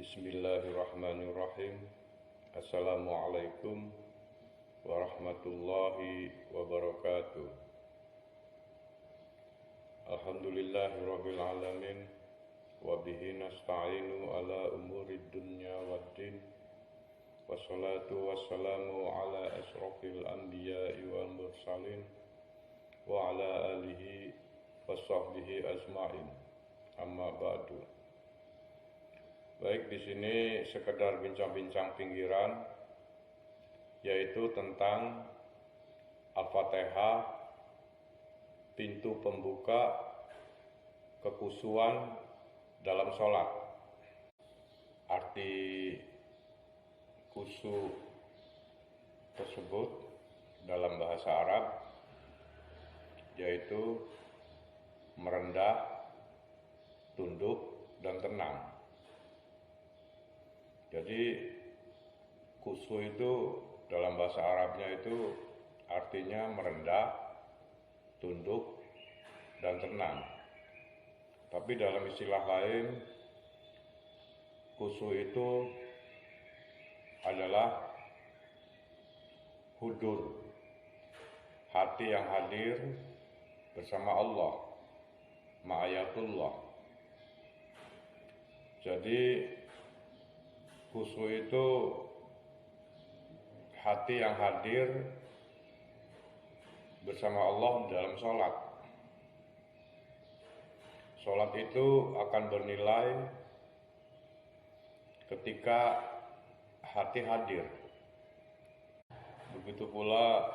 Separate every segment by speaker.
Speaker 1: Bismillahirrahmanirrahim. Assalamualaikum warahmatullahi wabarakatuh. Alhamdulillahirabbil alamin wa bihi nasta'inu ala umurid dunya waddin. Wassalatu wassalamu ala asyrafil anbiya'i wal mursalin wa ala alihi washabbihi ajma'in. Amma ba'du. Baik, di sini sekedar bincang-bincang pinggiran, yaitu tentang Al-Fatihah, pintu pembuka kekhusyuan dalam sholat. Arti khusyuk tersebut dalam bahasa Arab yaitu merendah, tunduk, dan tenang. Jadi khusyuk itu dalam bahasa Arabnya itu artinya merendah, tunduk, dan tenang. Tapi dalam istilah lain, khusyuk itu adalah hudur, hati yang hadir bersama Allah, ma'ayatullah. Jadi khusyuk itu hati yang hadir bersama Allah dalam sholat. Sholat itu akan bernilai ketika hati hadir. Begitu pula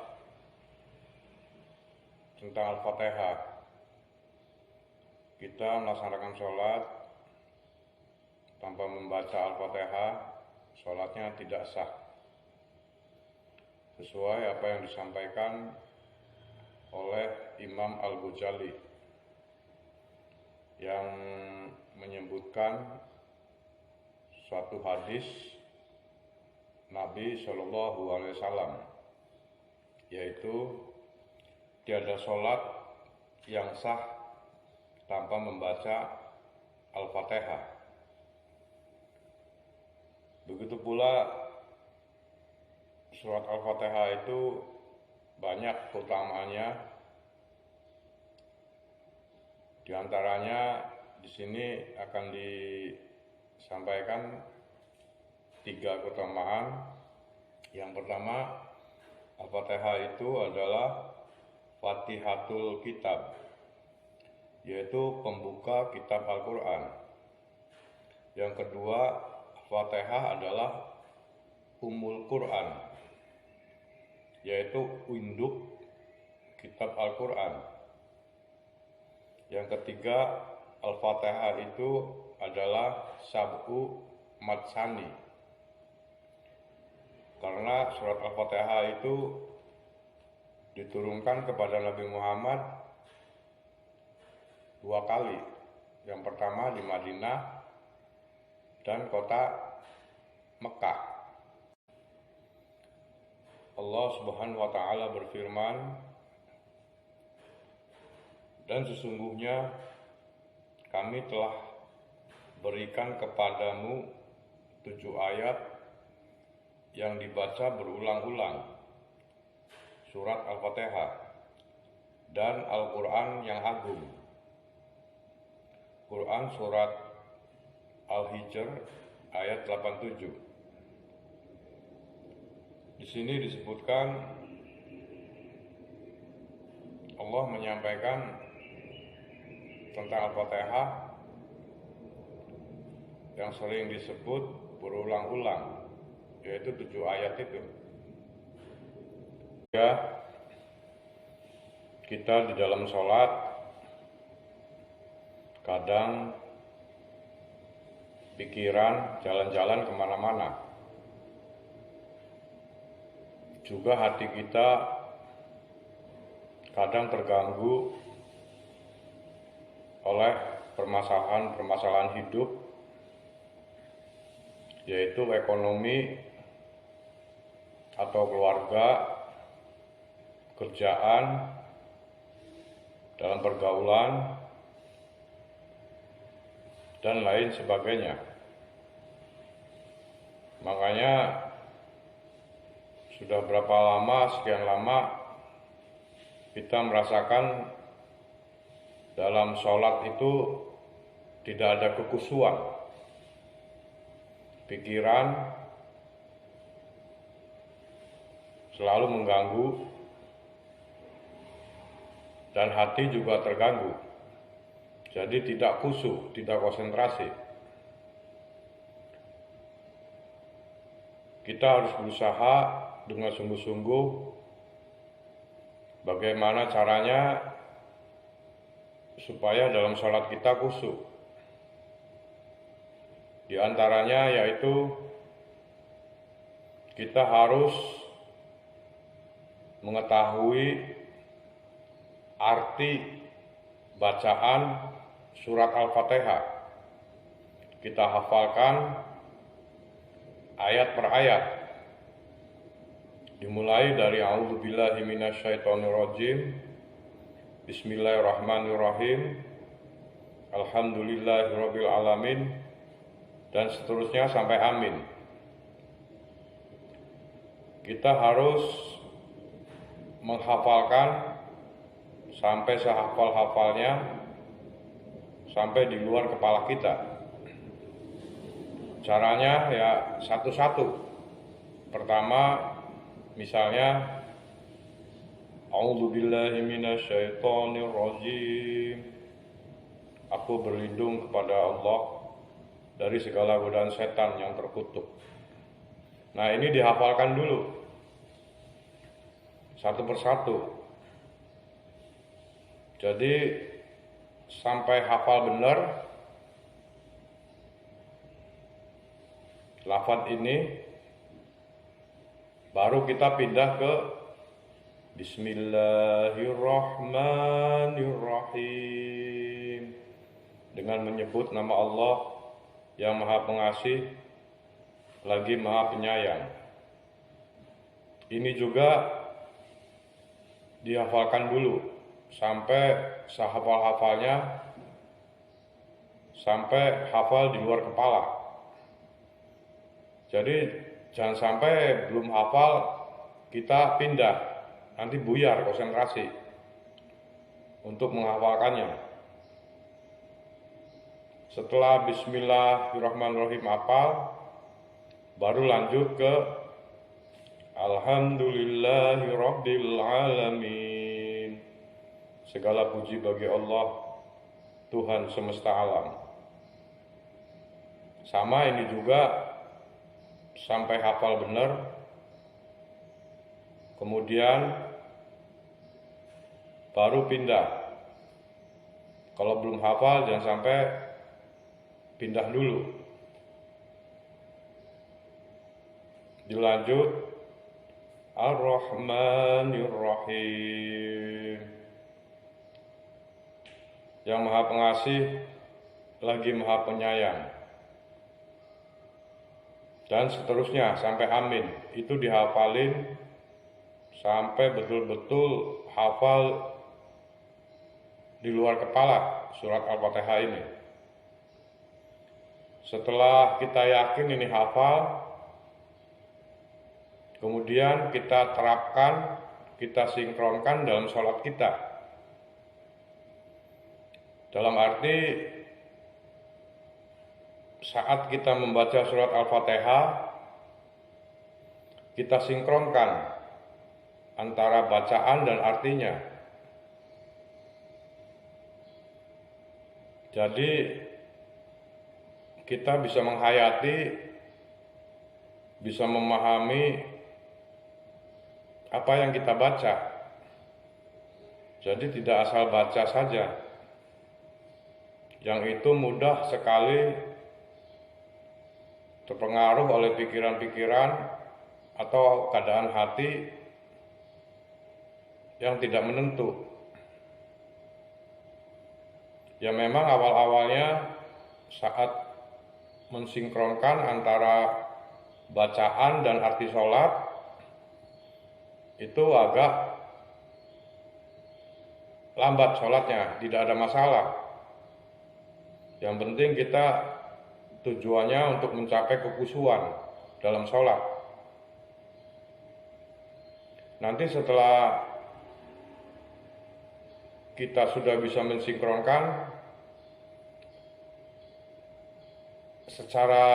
Speaker 1: tentang Al-Fatihah. Kita melaksanakan sholat tanpa membaca Al-Fatihah, sholatnya tidak sah. Sesuai apa yang disampaikan oleh Imam Al-Ghazali yang menyebutkan suatu hadis Nabi SAW, yaitu tiada sholat yang sah tanpa membaca Al-Fatihah. Begitu pula surat Al-Fatihah itu banyak keutamaannya. Di antaranya di sini akan disampaikan 3 keutamaan. Yang pertama, Al-Fatihah itu adalah Fatihatul Kitab, yaitu pembuka kitab Al-Quran. Yang kedua, Fatihah adalah Ummul Quran, yaitu induk kitab Al-Quran. Yang ketiga, Al-Fatihah itu adalah Sab'u Matsani, karena surat Al-Fatihah itu diturunkan kepada Nabi Muhammad 2 kali. Yang pertama di Madinah dan kota Mekah. Allah Subhanahu wa ta'ala berfirman, dan sesungguhnya kami telah berikan kepadamu 7 ayat yang dibaca berulang-ulang, surat Al-Fatihah dan Al-Quran yang agung. Quran surat Al-Hijr ayat 87. Di sini disebutkan Allah menyampaikan tentang Al-Fatihah yang sering disebut berulang-ulang, yaitu 7 ayat itu. Ya, kita di dalam sholat kadang pikiran jalan-jalan kemana-mana. Juga hati kita kadang terganggu oleh permasalahan-permasalahan hidup, yaitu ekonomi atau keluarga, kerjaan, dalam pergaulan, dan lain sebagainya. Makanya sudah berapa lama, sekian lama kita merasakan dalam sholat itu tidak ada kekhusyuan. Pikiran selalu mengganggu dan hati juga terganggu. Jadi tidak khusyuk, tidak konsentrasi. Kita harus berusaha dengan sungguh-sungguh bagaimana caranya supaya dalam sholat kita khusyuk. Di antaranya yaitu kita harus mengetahui arti bacaan surat Al-Fatihah. Kita hafalkan ayat per ayat. Dimulai dari A'udzubillahi minasyaitonirrajim. Bismillahirrahmanirrahim. Alhamdulillahirabbil alamin dan seterusnya sampai amin. Kita harus menghafalkan sampai sehafal-hafalnya, sampai di luar kepala kita. Caranya ya satu-satu. Pertama, misalnya A'udzubillahi minasyaitonirrajim. Aku berlindung kepada Allah dari segala godaan setan yang terkutuk. Nah, ini dihafalkan dulu satu persatu. Jadi sampai hafal benar lafaz ini, baru kita pindah ke Bismillahirrahmanirrahim dengan menyebut nama Allah yang Maha Pengasih lagi Maha Penyayang. Ini juga dihafalkan dulu sampai sehafal-hafalnya, sampai hafal di luar kepala. Jadi jangan sampai belum hafal kita pindah, nanti buyar konsentrasi untuk menghafalkannya. Setelah Bismillahirrahmanirrahim hafal, baru lanjut ke Alhamdulillahirabbil alamin. Segala puji bagi Allah, Tuhan semesta alam. Sama ini juga sampai hafal benar. Kemudian baru pindah. Kalau belum hafal jangan sampai pindah dulu. Dilanjut Ar-Rahmanir-Rahim. Yang Maha Pengasih lagi Maha Penyayang. Dan seterusnya sampai amin. Itu dihafalin sampai betul-betul hafal di luar kepala surat Al-Fatihah ini. Setelah kita yakin ini hafal, kemudian kita terapkan, kita sinkronkan dalam sholat kita. Dalam arti saat kita membaca surat Al-Fatihah, kita sinkronkan antara bacaan dan artinya. Jadi kita bisa menghayati, bisa memahami apa yang kita baca. Jadi tidak asal baca saja. Yang itu mudah sekali terpengaruh oleh pikiran-pikiran atau keadaan hati yang tidak menentu. Ya memang awal-awalnya saat mensinkronkan antara bacaan dan arti sholat itu agak lambat sholatnya, tidak ada masalah. Yang penting kita tujuannya untuk mencapai kekhusyuan, dalam sholat. Nanti setelah kita sudah bisa mensinkronkan, secara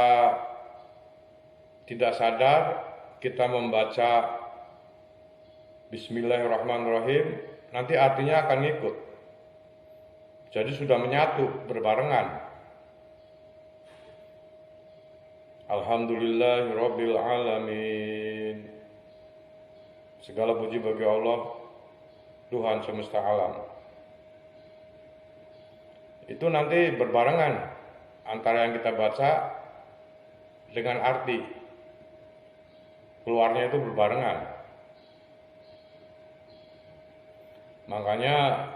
Speaker 1: tidak sadar kita membaca Bismillahirrahmanirrahim, nanti artinya akan ngikut. Jadi sudah menyatu, berbarengan. Alhamdulillahirabbil alamin. Segala puji bagi Allah, Tuhan semesta alam. Itu nanti berbarengan antara yang kita baca dengan arti. Keluarnya itu berbarengan. Makanya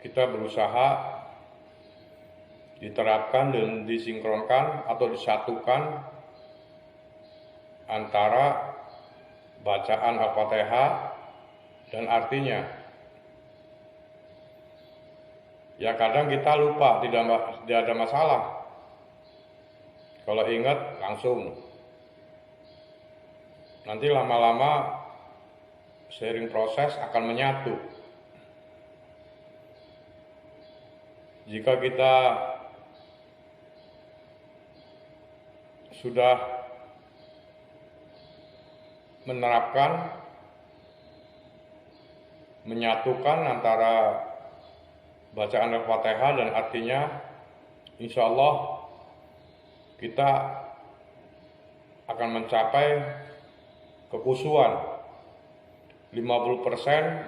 Speaker 1: kita berusaha diterapkan dan disinkronkan atau disatukan antara bacaan Al-Fatihah dan artinya. Ya kadang kita lupa, tidak ada masalah. Kalau ingat langsung. Nanti lama-lama seiring proses akan menyatu. Jika kita sudah menerapkan, menyatukan antara bacaan Al-Fatihah dan artinya, insya Allah kita akan mencapai kekhusyuan. 50%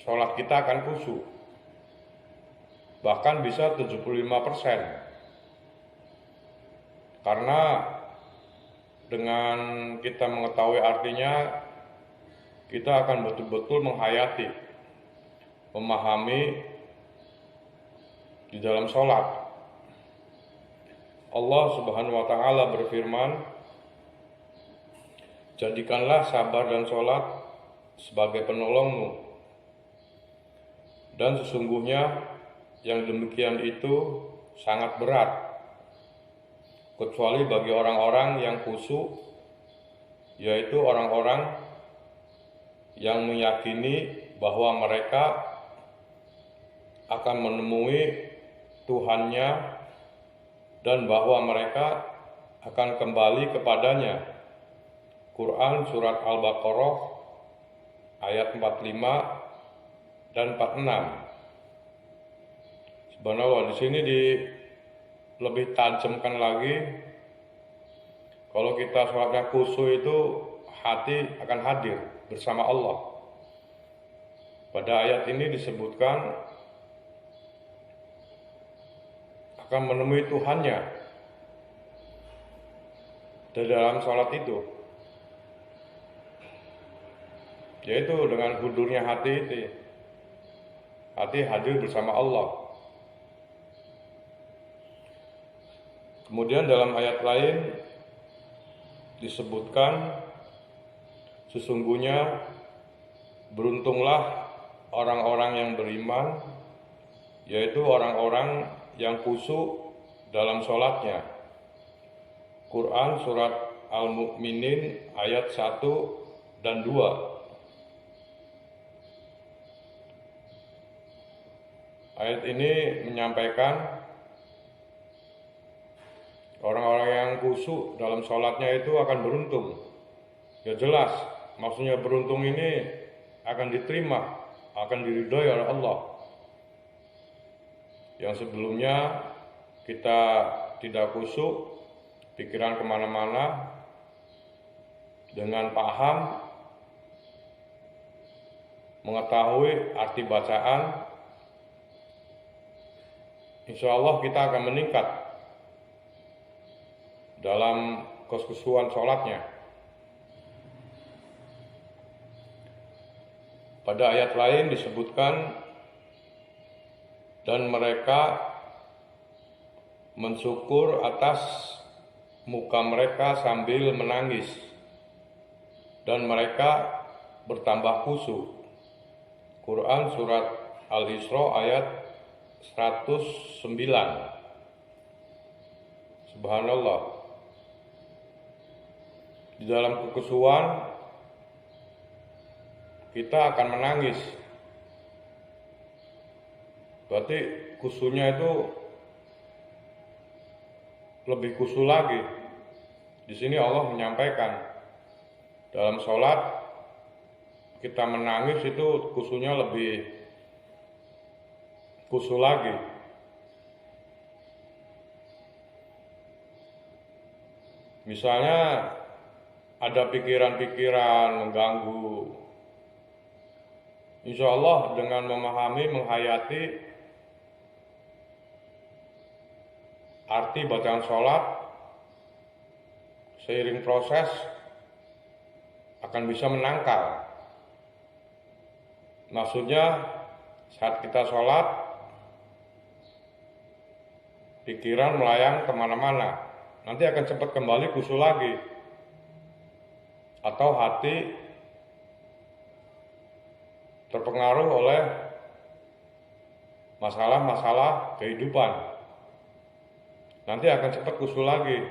Speaker 1: sholat kita akan khusyuk, bahkan bisa 75%. Karena dengan kita mengetahui artinya, kita akan betul-betul menghayati, memahami di dalam sholat. Allah Subhanahu wa Ta'ala berfirman, jadikanlah sabar dan sholat sebagai penolongmu, dan sesungguhnya yang demikian itu sangat berat, kecuali bagi orang-orang yang khusyuk, yaitu orang-orang yang meyakini bahwa mereka akan menemui Tuhannya dan bahwa mereka akan kembali kepadanya. Quran Surat Al-Baqarah ayat 45 dan 46. Subhanallah, di sini lebih tajamkan lagi, kalau kita sholatnya khusyuk itu hati akan hadir bersama Allah. Pada ayat ini disebutkan akan menemui Tuhannya di dalam sholat itu, yaitu dengan hudurnya hati itu, hati hadir bersama Allah. Kemudian dalam ayat lain disebutkan, sesungguhnya beruntunglah orang-orang yang beriman, yaitu orang-orang yang khusyuk dalam sholatnya. Quran Surat Al-Mu'minin ayat 1 dan 2. Ayat ini menyampaikan orang-orang yang khusyuk dalam sholatnya itu akan beruntung. Ya jelas, maksudnya beruntung ini akan diterima, akan diridhoi oleh Allah. Yang sebelumnya kita tidak khusyuk, pikiran kemana-mana, dengan paham, mengetahui arti bacaan, insya Allah kita akan meningkat dalam kekhusyuan sholatnya. Pada ayat lain disebutkan, dan mereka mensyukur atas muka mereka sambil menangis, dan mereka bertambah khusyuk. Quran Surat Al-Isra ayat 109. Subhanallah. Di dalam kekhusyuan kita akan menangis. Berarti khusyuknya itu lebih khusyuk lagi. Di sini Allah menyampaikan dalam sholat kita menangis itu khusyuknya lebih khusyuk lagi. Misalnya ada pikiran-pikiran mengganggu, insya Allah dengan memahami, menghayati arti bacaan sholat, seiring proses akan bisa menangkal. Maksudnya saat kita sholat, pikiran melayang kemana-mana, nanti akan cepat kembali khusyuk lagi. Atau hati terpengaruh oleh masalah-masalah kehidupan, nanti akan cepat khusyuk lagi.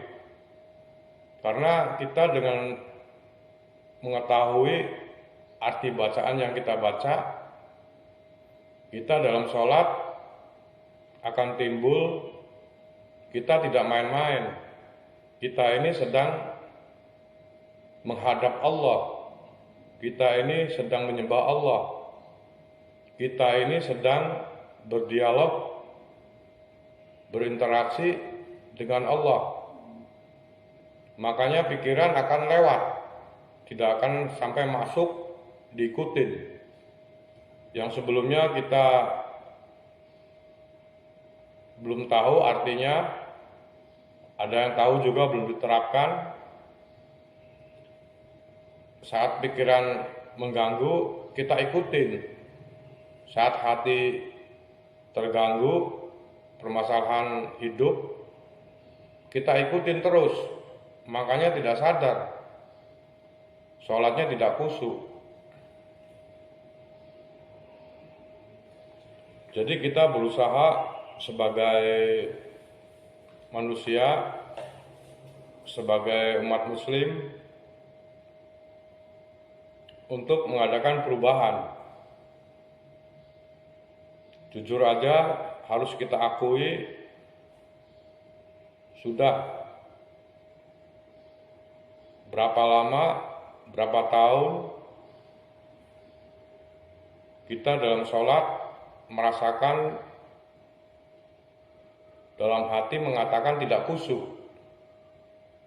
Speaker 1: Karena kita dengan mengetahui arti bacaan yang kita baca, kita dalam sholat akan timbul, kita tidak main-main. Kita ini sedang menghadap Allah. Kita ini sedang menyembah Allah. Kita ini sedang berdialog, berinteraksi dengan Allah. Makanya pikiran akan lewat, tidak akan sampai masuk diikutin. Yang sebelumnya kita belum tahu artinya, ada yang tahu juga belum diterapkan. Saat pikiran mengganggu, kita ikutin. Saat hati terganggu, permasalahan hidup, kita ikutin terus. Makanya tidak sadar, sholatnya tidak khusyuk. Jadi kita berusaha sebagai manusia, sebagai umat muslim, untuk mengadakan perubahan. Jujur aja harus kita akui, sudah berapa lama, berapa tahun kita dalam sholat merasakan dalam hati mengatakan tidak khusyuk,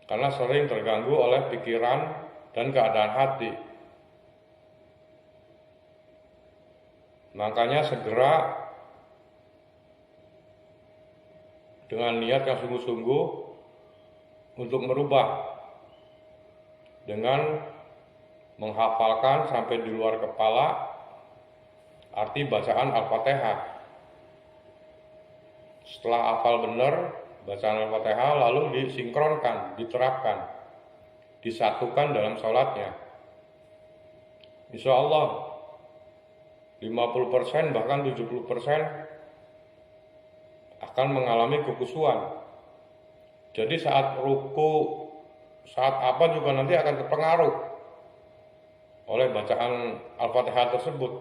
Speaker 1: karena sering terganggu oleh pikiran dan keadaan hati. Makanya segera dengan niat yang sungguh-sungguh untuk merubah, dengan menghafalkan sampai di luar kepala arti bacaan Al-Fatihah. Setelah hafal benar bacaan Al-Fatihah, lalu disinkronkan, diterapkan, disatukan dalam sholatnya. Insya Allah 50% bahkan 70% akan mengalami kekhusyuan. Jadi saat ruku, saat apa juga nanti akan terpengaruh oleh bacaan Al-Fatihah tersebut.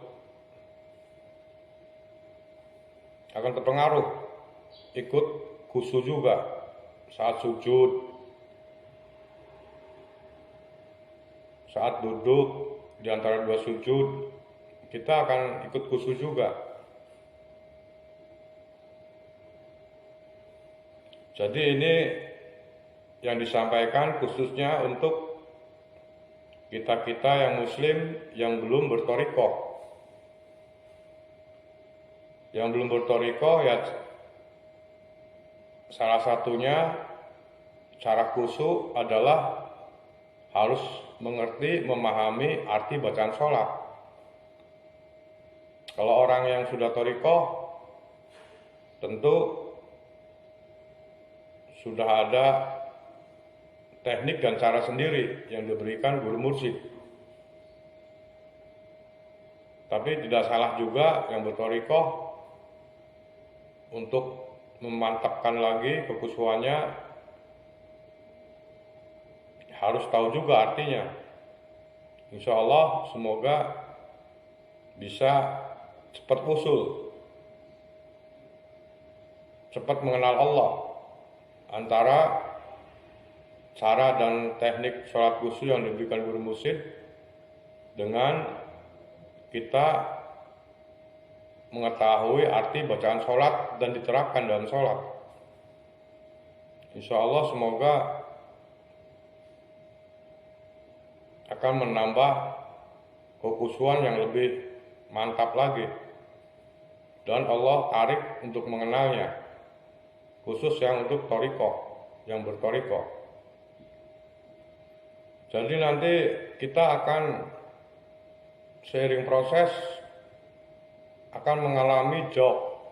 Speaker 1: Akan terpengaruh, ikut khusyuk juga. Saat sujud, saat duduk di antara dua sujud, kita akan ikut khusyuk juga. Jadi ini yang disampaikan khususnya untuk kita-kita yang muslim yang belum berthariqah. Yang belum berthariqah ya salah satunya cara khusyuk adalah harus mengerti, memahami arti bacaan sholat. Kalau orang yang sudah thariqah tentu sudah ada teknik dan cara sendiri yang diberikan guru mursyid. Tapi tidak salah juga yang berthariqah untuk memantapkan lagi kekhusyuannya, harus tahu juga artinya. Insya Allah semoga bisa cepat usul, cepat mengenal Allah. Antara cara dan teknik sholat khusyuk yang diberikan guru mursyid dengan kita mengetahui arti bacaan sholat dan diterapkan dalam sholat. Insya Allah semoga akan menambah kekhusyuan yang lebih mantap lagi, dan Allah tarik untuk mengenalnya, khusus yang untuk thariqah, yang berthariqah. Jadi nanti kita akan seiring proses akan mengalami jog.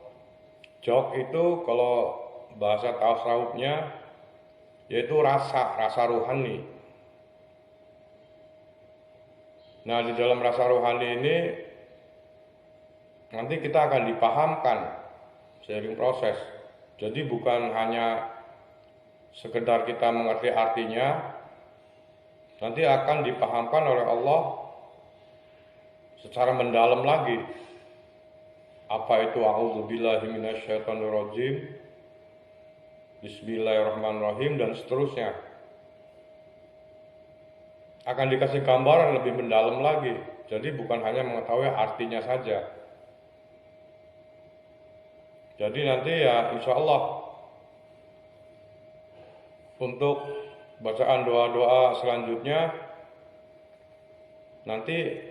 Speaker 1: Jog itu kalau bahasa tasawufnya yaitu rasa rohani. Nah, di dalam rasa rohani ini nanti kita akan dipahamkan seiring proses. Jadi bukan hanya sekedar kita mengerti artinya, nanti akan dipahamkan oleh Allah secara mendalam lagi. Apa itu a'udzubillahi minasyaitonirrajim, bismillahirrahmanirrahim, dan seterusnya. Akan dikasih gambaran lebih mendalam lagi. Jadi bukan hanya mengetahui artinya saja. Jadi nanti ya insya Allah untuk bacaan doa-doa selanjutnya nanti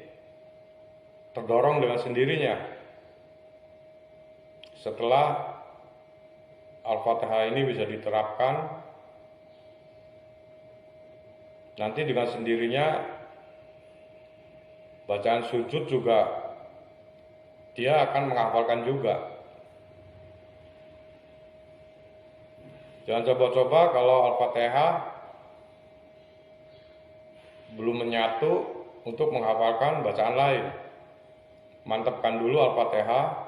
Speaker 1: terdorong dengan sendirinya. Setelah Al-Fatihah ini bisa diterapkan, nanti dengan sendirinya bacaan sujud juga dia akan menghafalkan juga. Jangan coba-coba kalau Al-Fatihah belum menyatu untuk menghafalkan bacaan lain. Mantapkan dulu Al-Fatihah,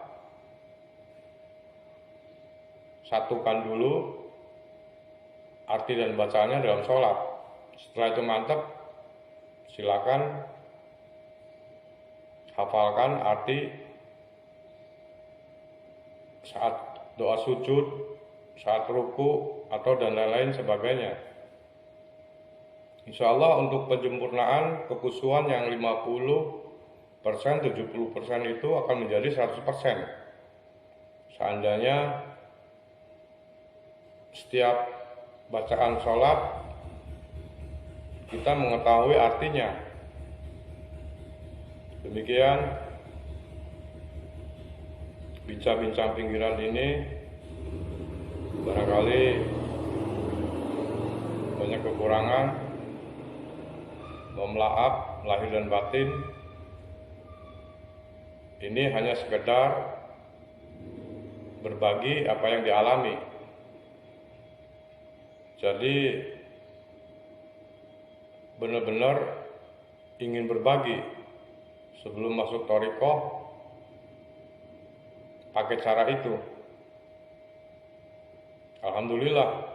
Speaker 1: satukan dulu arti dan bacaannya dalam sholat. Setelah itu mantap, silakan hafalkan arti saat doa sujud, saat ruku, atau dan lain-lain sebagainya. Insya Allah untuk penyempurnaan kekhusyuan yang 50%, 70% itu akan menjadi 100%. Seandainya setiap bacaan sholat kita mengetahui artinya. Demikian bincang-bincang pinggiran ini, barangkali banyak kekurangan, mohon maaf lahir dan batin. Ini hanya sekedar berbagi apa yang dialami. Jadi benar-benar ingin berbagi sebelum masuk thariqah pakai cara itu. Alhamdulillah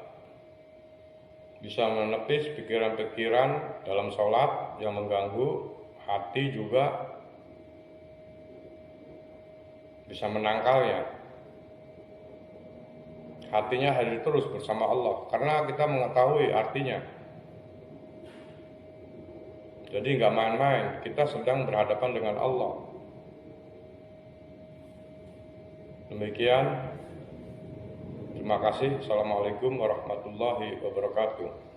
Speaker 1: bisa menepis pikiran-pikiran dalam sholat yang mengganggu, hati juga bisa menangkalnya. Hatinya hadir terus bersama Allah karena kita mengetahui artinya. Jadi nggak main-main, kita sedang berhadapan dengan Allah. Demikian, terima kasih. Assalamualaikum warahmatullahi wabarakatuh.